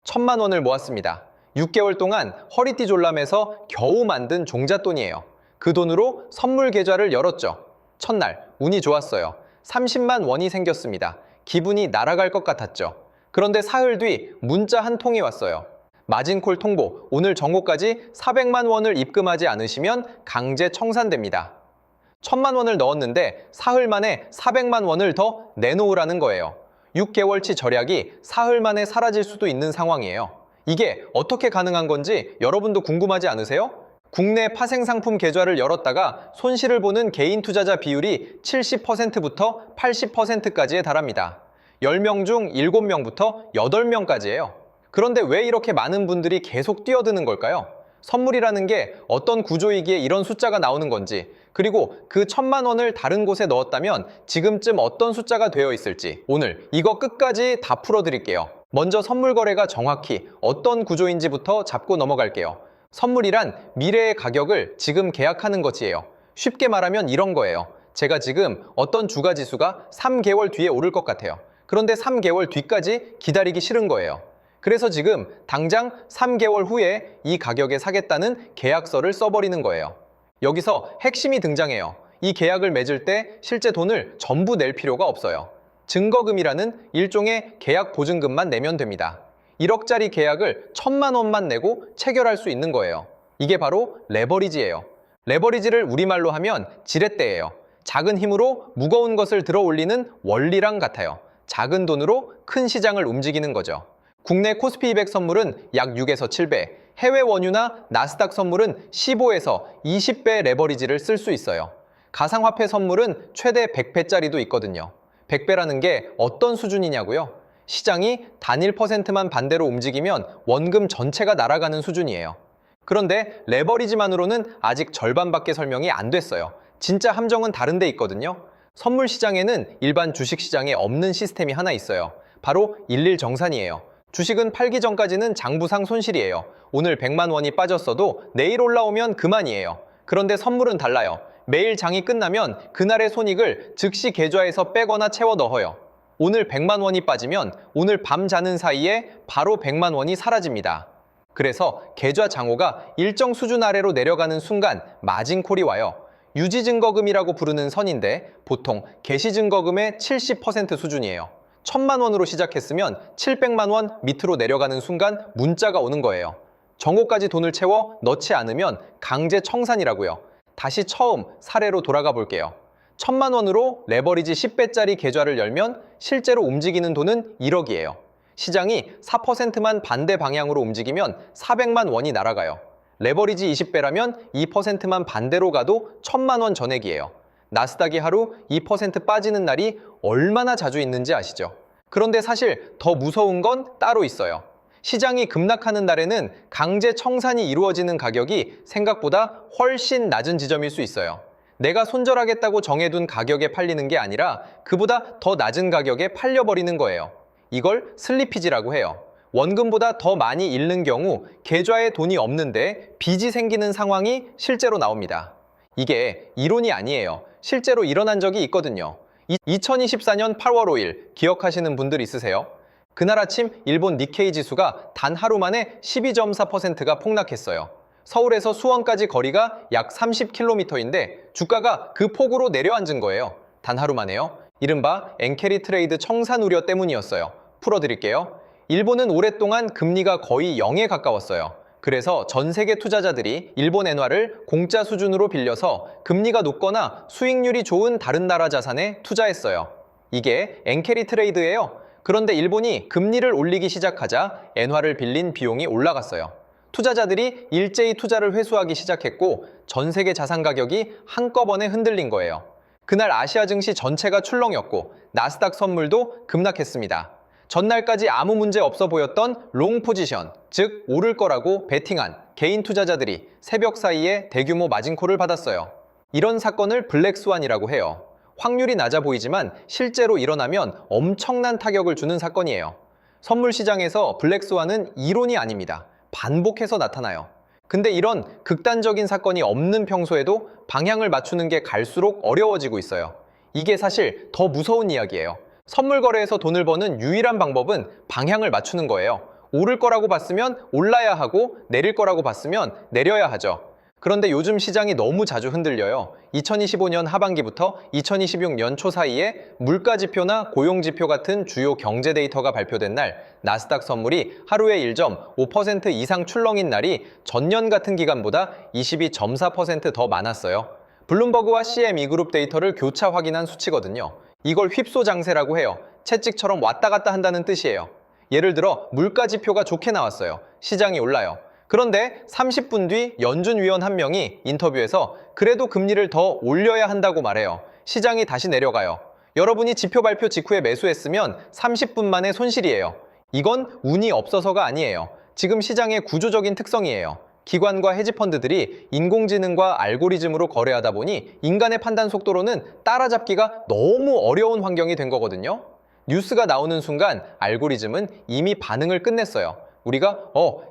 1,000만 원을 모았습니다. 6개월 동안 허리띠 졸라매서 겨우 만든 종잣돈이에요. 그 돈으로 선물 계좌를 열었죠. 첫날 운이 좋았어요. 30만 원이 생겼습니다. 기분이 날아갈 것 같았죠. 그런데 사흘 뒤 문자 한 통이 왔어요. 마진콜 통보, 오늘 정오까지 400만 원을 입금하지 않으시면 강제 청산됩니다. 1,000만 원을 넣었는데 사흘 만에 400만 원을 더 내놓으라는 거예요. 6개월치 절약이 사흘 만에 사라질 수도 있는 상황이에요. 이게 어떻게 가능한 건지 여러분도 궁금하지 않으세요? 국내 파생상품 계좌를 열었다가 손실을 보는 개인 투자자 비율이 70%부터 80%까지에 달합니다. 10명 중 7명부터 8명까지예요. 그런데 왜 이렇게 많은 분들이 계속 뛰어드는 걸까요? 선물이라는 게 어떤 구조이기에 이런 숫자가 나오는 건지, 그리고 그 1,000만 원을 다른 곳에 넣었다면 지금쯤 어떤 숫자가 되어 있을지 오늘 이거 끝까지 다 풀어드릴게요. 먼저 선물 거래가 정확히 어떤 구조인지부터 잡고 넘어갈게요. 선물이란 미래의 가격을 지금 계약하는 것이에요. 쉽게 말하면 이런 거예요. 제가 지금 어떤 주가 지수가 3개월 뒤에 오를 것 같아요. 그런데 3개월 뒤까지 기다리기 싫은 거예요. 그래서 지금 당장 3개월 후에 이 가격에 사겠다는 계약서를 써버리는 거예요. 여기서 핵심이 등장해요. 이 계약을 맺을 때 실제 돈을 전부 낼 필요가 없어요. 증거금이라는 일종의 계약 보증금만 내면 됩니다. 1억짜리 계약을 1,000만 원만 내고 체결할 수 있는 거예요. 이게 바로 레버리지예요. 레버리지를 우리말로 하면 지렛대예요. 작은 힘으로 무거운 것을 들어 올리는 원리랑 같아요. 작은 돈으로 큰 시장을 움직이는 거죠. 국내 코스피 200 선물은 약 6에서 7배, 해외 원유나 나스닥 선물은 15에서 20배 레버리지를 쓸 수 있어요. 가상화폐 선물은 최대 100배짜리도 있거든요. 100배라는 게 어떤 수준이냐고요? 시장이 단일 %만 반대로 움직이면 원금 전체가 날아가는 수준이에요. 그런데 레버리지만으로는 아직 절반밖에 설명이 안 됐어요. 진짜 함정은 다른 데 있거든요. 선물 시장에는 일반 주식 시장에 없는 시스템이 하나 있어요. 바로 일일정산이에요. 주식은 팔기 전까지는 장부상 손실이에요. 오늘 100만 원이 빠졌어도 내일 올라오면 그만이에요. 그런데 선물은 달라요. 매일 장이 끝나면 그날의 손익을 즉시 계좌에서 빼거나 채워 넣어요. 오늘 100만 원이 빠지면 오늘 밤 자는 사이에 바로 100만 원이 사라집니다. 그래서 계좌 장호가 일정 수준 아래로 내려가는 순간 마진콜이 와요. 유지증거금이라고 부르는 선인데 보통 개시증거금의 70% 수준이에요. 1,000만 원으로 시작했으면 700만 원 밑으로 내려가는 순간 문자가 오는 거예요. 정오까지 돈을 채워 넣지 않으면 강제 청산이라고요. 다시 처음 사례로 돌아가 볼게요. 1,000만 원으로 레버리지 10배짜리 계좌를 열면 실제로 움직이는 돈은 1억이에요. 시장이 4%만 반대 방향으로 움직이면 400만 원이 날아가요. 레버리지 20배라면 2%만 반대로 가도 1,000만 원 전액이에요. 나스닥이 하루 2% 빠지는 날이 얼마나 자주 있는지 아시죠? 그런데 사실 더 무서운 건 따로 있어요. 시장이 급락하는 날에는 강제 청산이 이루어지는 가격이 생각보다 훨씬 낮은 지점일 수 있어요. 내가 손절하겠다고 정해둔 가격에 팔리는 게 아니라 그보다 더 낮은 가격에 팔려버리는 거예요. 이걸 슬리피지라고 해요. 원금보다 더 많이 잃는 경우 계좌에 돈이 없는데 빚이 생기는 상황이 실제로 나옵니다. 이게 이론이 아니에요. 실제로 일어난 적이 있거든요. 2024년 8월 5일 기억하시는 분들 있으세요? 그날 아침 일본 니케이 지수가 단 하루 만에 12.4%가 폭락했어요. 서울에서 수원까지 거리가 약 30km인데 주가가 그 폭으로 내려앉은 거예요. 단 하루 만에요. 이른바 엔캐리 트레이드 청산 우려 때문이었어요. 풀어드릴게요. 일본은 오랫동안 금리가 거의 0에 가까웠어요. 그래서 전 세계 투자자들이 일본 엔화를 공짜 수준으로 빌려서 금리가 높거나 수익률이 좋은 다른 나라 자산에 투자했어요. 이게 엔캐리 트레이드예요. 그런데 일본이 금리를 올리기 시작하자 엔화를 빌린 비용이 올라갔어요. 투자자들이 일제히 투자를 회수하기 시작했고 전 세계 자산 가격이 한꺼번에 흔들린 거예요. 그날 아시아 증시 전체가 출렁였고 나스닥 선물도 급락했습니다. 전날까지 아무 문제 없어 보였던 롱 포지션, 즉 오를 거라고 베팅한 개인 투자자들이 새벽 사이에 대규모 마진콜을 받았어요. 이런 사건을 블랙스완이라고 해요. 확률이 낮아 보이지만 실제로 일어나면 엄청난 타격을 주는 사건이에요. 선물 시장에서 블랙스완은 이론이 아닙니다. 반복해서 나타나요. 근데 이런 극단적인 사건이 없는 평소에도 방향을 맞추는 게 갈수록 어려워지고 있어요. 이게 사실 더 무서운 이야기예요. 선물 거래에서 돈을 버는 유일한 방법은 방향을 맞추는 거예요. 오를 거라고 봤으면 올라야 하고 내릴 거라고 봤으면 내려야 하죠. 그런데 요즘 시장이 너무 자주 흔들려요. 2025년 하반기부터 2026년 초 사이에 물가지표나 고용지표 같은 주요 경제 데이터가 발표된 날 나스닥 선물이 하루에 1.5% 이상 출렁인 날이 전년 같은 기간보다 22.4% 더 많았어요. 블룸버그와 CME 그룹 데이터를 교차 확인한 수치거든요. 이걸 휩소 장세라고 해요. 채찍처럼 왔다 갔다 한다는 뜻이에요. 예를 들어 물가지표가 좋게 나왔어요. 시장이 올라요. 그런데 30분 뒤 연준 위원 한 명이 인터뷰에서 그래도 금리를 더 올려야 한다고 말해요. 시장이 다시 내려가요. 여러분이 지표 발표 직후에 매수했으면 30분 만에 손실이에요. 이건 운이 없어서가 아니에요. 지금 시장의 구조적인 특성이에요. 기관과 헤지펀드들이 인공지능과 알고리즘으로 거래하다 보니 인간의 판단 속도로는 따라잡기가 너무 어려운 환경이 된 거거든요. 뉴스가 나오는 순간 알고리즘은 이미 반응을 끝냈어요. 우리가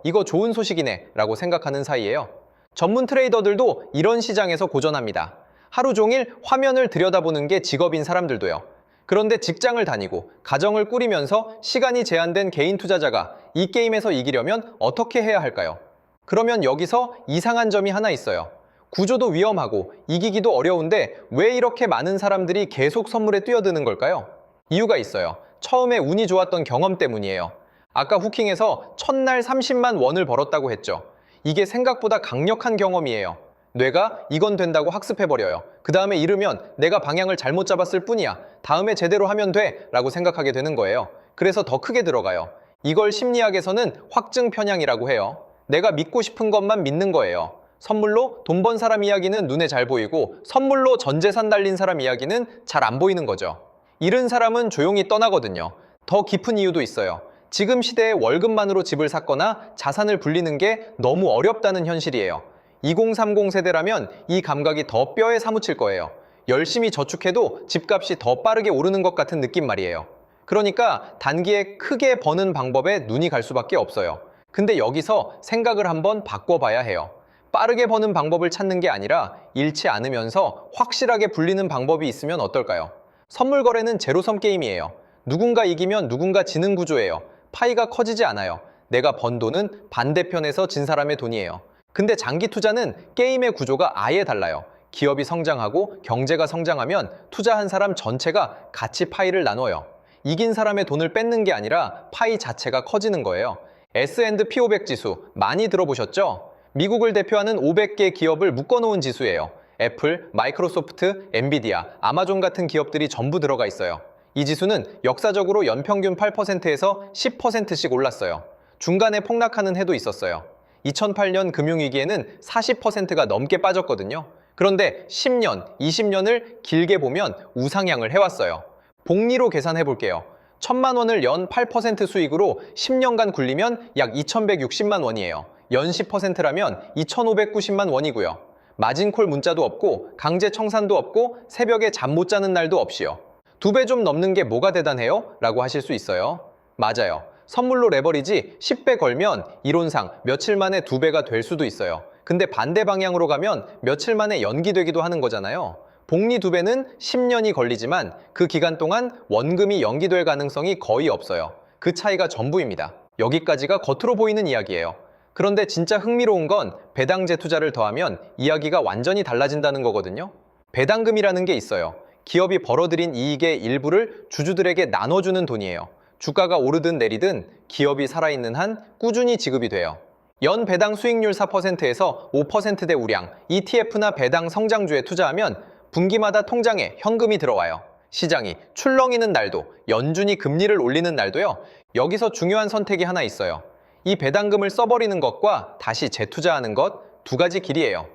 이거 좋은 소식이네 라고 생각하는 사이에요. 전문 트레이더들도 이런 시장에서 고전합니다. 하루 종일 화면을 들여다보는 게 직업인 사람들도요. 그런데 직장을 다니고 가정을 꾸리면서 시간이 제한된 개인 투자자가 이 게임에서 이기려면 어떻게 해야 할까요? 그러면 여기서 이상한 점이 하나 있어요. 구조도 위험하고 이기기도 어려운데 왜 이렇게 많은 사람들이 계속 선물에 뛰어드는 걸까요? 이유가 있어요. 처음에 운이 좋았던 경험 때문이에요. 아까 후킹에서 첫날 30만 원을 벌었다고 했죠. 이게 생각보다 강력한 경험이에요. 뇌가 이건 된다고 학습해버려요. 그 다음에 이르면 내가 방향을 잘못 잡았을 뿐이야. 다음에 제대로 하면 돼 라고 생각하게 되는 거예요. 그래서 더 크게 들어가요. 이걸 심리학에서는 확증 편향이라고 해요. 내가 믿고 싶은 것만 믿는 거예요. 선물로 돈 번 사람 이야기는 눈에 잘 보이고 선물로 전 재산 날린 사람 이야기는 잘 안 보이는 거죠. 잃은 사람은 조용히 떠나거든요. 더 깊은 이유도 있어요. 지금 시대에 월급만으로 집을 샀거나 자산을 불리는 게 너무 어렵다는 현실이에요. 2030 세대라면 이 감각이 더 뼈에 사무칠 거예요. 열심히 저축해도 집값이 더 빠르게 오르는 것 같은 느낌 말이에요. 그러니까 단기에 크게 버는 방법에 눈이 갈 수밖에 없어요. 근데 여기서 생각을 한번 바꿔봐야 해요. 빠르게 버는 방법을 찾는 게 아니라 잃지 않으면서 확실하게 불리는 방법이 있으면 어떨까요? 선물 거래는 제로섬 게임이에요. 누군가 이기면 누군가 지는 구조예요. 파이가 커지지 않아요. 내가 번 돈은 반대편에서 진 사람의 돈이에요. 근데 장기 투자는 게임의 구조가 아예 달라요. 기업이 성장하고 경제가 성장하면 투자한 사람 전체가 같이 파이를 나눠요. 이긴 사람의 돈을 뺏는 게 아니라 파이 자체가 커지는 거예요. S&P 500 지수 많이 들어보셨죠? 미국을 대표하는 500개 기업을 묶어놓은 지수예요. 애플, 마이크로소프트, 엔비디아, 아마존 같은 기업들이 전부 들어가 있어요. 이 지수는 역사적으로 연평균 8%에서 10%씩 올랐어요. 중간에 폭락하는 해도 있었어요. 2008년 금융위기에는 40%가 넘게 빠졌거든요. 그런데 10년, 20년을 길게 보면 우상향을 해왔어요. 복리로 계산해 볼게요. 1,000만 원을 연 8% 수익으로 10년간 굴리면 약 2,160만 원이에요. 연 10%라면 2,590만 원이고요. 마진콜 문자도 없고 강제 청산도 없고 새벽에 잠 못 자는 날도 없이요. 2배 좀 넘는 게 뭐가 대단해요? 라고 하실 수 있어요. 맞아요. 선물로 레버리지 10배 걸면 이론상 며칠 만에 2배가 될 수도 있어요. 근데 반대 방향으로 가면 며칠 만에 연기되기도 하는 거잖아요. 복리 2배는 10년이 걸리지만 그 기간 동안 원금이 연기될 가능성이 거의 없어요. 그 차이가 전부입니다. 여기까지가 겉으로 보이는 이야기예요. 그런데 진짜 흥미로운 건 배당제 투자를 더하면 이야기가 완전히 달라진다는 거거든요. 배당금이라는 게 있어요. 기업이 벌어들인 이익의 일부를 주주들에게 나눠주는 돈이에요. 주가가 오르든 내리든 기업이 살아있는 한 꾸준히 지급이 돼요. 연 배당 수익률 4%에서 5%대 우량, ETF나 배당 성장주에 투자하면 분기마다 통장에 현금이 들어와요. 시장이 출렁이는 날도, 연준이 금리를 올리는 날도요. 여기서 중요한 선택이 하나 있어요. 이 배당금을 써버리는 것과 다시 재투자하는 것 두 가지 길이에요.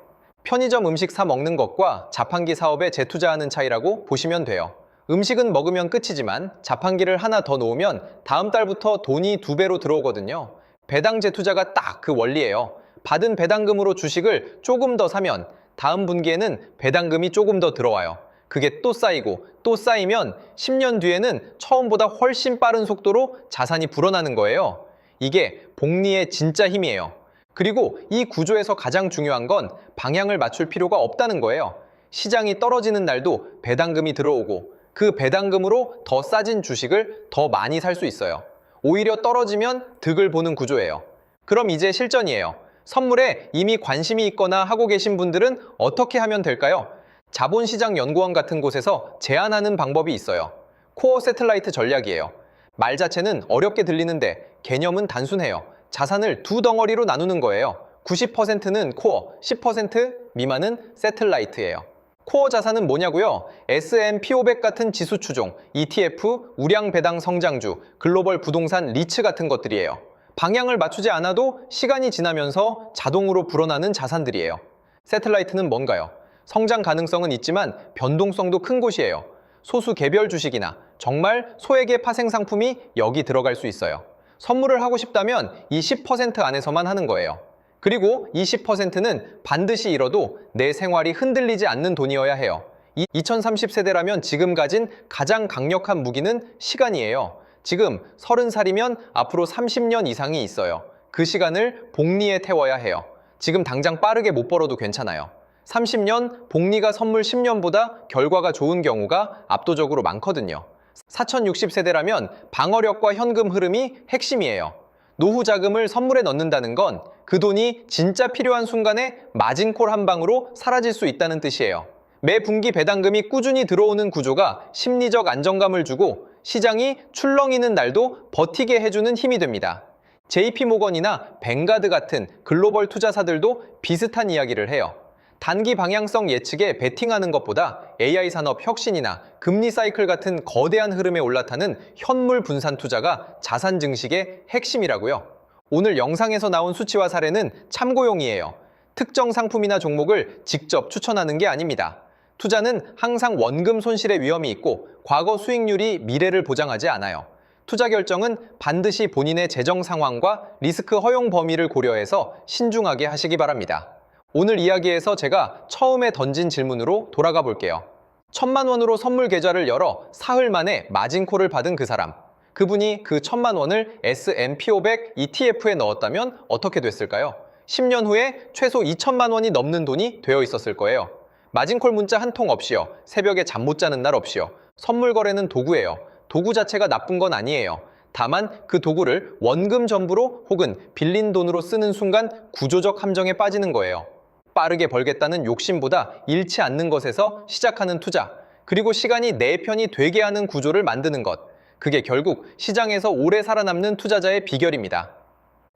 편의점 음식 사 먹는 것과 자판기 사업에 재투자하는 차이라고 보시면 돼요. 음식은 먹으면 끝이지만 자판기를 하나 더 놓으면 다음 달부터 돈이 2배로 들어오거든요. 배당 재투자가 딱 그 원리예요. 받은 배당금으로 주식을 조금 더 사면 다음 분기에는 배당금이 조금 더 들어와요. 그게 또 쌓이고 또 쌓이면 10년 뒤에는 처음보다 훨씬 빠른 속도로 자산이 불어나는 거예요. 이게 복리의 진짜 힘이에요. 그리고 이 구조에서 가장 중요한 건 방향을 맞출 필요가 없다는 거예요. 시장이 떨어지는 날도 배당금이 들어오고 그 배당금으로 더 싸진 주식을 더 많이 살 수 있어요. 오히려 떨어지면 득을 보는 구조예요. 그럼 이제 실전이에요. 선물에 이미 관심이 있거나 하고 계신 분들은 어떻게 하면 될까요? 자본시장연구원 같은 곳에서 제안하는 방법이 있어요. 코어 새틀라이트 전략이에요. 말 자체는 어렵게 들리는데 개념은 단순해요. 자산을 두 덩어리로 나누는 거예요. 90%는 코어, 10% 미만은 새틀라이트예요. 코어 자산은 뭐냐고요? S&P 500 같은 지수 추종, ETF, 우량 배당 성장주, 글로벌 부동산 리츠 같은 것들이에요. 방향을 맞추지 않아도 시간이 지나면서 자동으로 불어나는 자산들이에요. 새틀라이트는 뭔가요? 성장 가능성은 있지만 변동성도 큰 곳이에요. 소수 개별 주식이나 정말 소액의 파생 상품이 여기 들어갈 수 있어요. 선물을 하고 싶다면 이 10% 안에서만 하는 거예요. 그리고 이 10%는 반드시 잃어도 내 생활이 흔들리지 않는 돈이어야 해요. 2030세대라면 지금 가진 가장 강력한 무기는 시간이에요. 지금 30살이면 앞으로 30년 이상이 있어요. 그 시간을 복리에 태워야 해요. 지금 당장 빠르게 못 벌어도 괜찮아요. 30년, 복리가 선물 10년보다 결과가 좋은 경우가 압도적으로 많거든요. 4060세대라면 방어력과 현금 흐름이 핵심이에요. 노후 자금을 선물에 넣는다는 건 그 돈이 진짜 필요한 순간에 마진콜 한 방으로 사라질 수 있다는 뜻이에요. 매 분기 배당금이 꾸준히 들어오는 구조가 심리적 안정감을 주고 시장이 출렁이는 날도 버티게 해주는 힘이 됩니다. JP모건이나 뱅가드 같은 글로벌 투자사들도 비슷한 이야기를 해요. 단기 방향성 예측에 베팅하는 것보다 AI 산업 혁신이나 금리 사이클 같은 거대한 흐름에 올라타는 현물 분산 투자가 자산 증식의 핵심이라고요. 오늘 영상에서 나온 수치와 사례는 참고용이에요. 특정 상품이나 종목을 직접 추천하는 게 아닙니다. 투자는 항상 원금 손실의 위험이 있고 과거 수익률이 미래를 보장하지 않아요. 투자 결정은 반드시 본인의 재정 상황과 리스크 허용 범위를 고려해서 신중하게 하시기 바랍니다. 오늘 이야기에서 제가 처음에 던진 질문으로 돌아가 볼게요. 1,000만 원으로 선물 계좌를 열어 사흘 만에 마진콜을 받은 그 사람. 그분이 그 1,000만 원을 S&P 500 ETF에 넣었다면 어떻게 됐을까요? 10년 후에 최소 2,000만 원이 넘는 돈이 되어 있었을 거예요. 마진콜 문자 한 통 없이요. 새벽에 잠 못 자는 날 없이요. 선물 거래는 도구예요. 도구 자체가 나쁜 건 아니에요. 다만 그 도구를 원금 전부로 혹은 빌린 돈으로 쓰는 순간 구조적 함정에 빠지는 거예요. 빠르게 벌겠다는 욕심보다 잃지 않는 것에서 시작하는 투자, 그리고 시간이 내 편이 되게 하는 구조를 만드는 것. 그게 결국 시장에서 오래 살아남는 투자자의 비결입니다.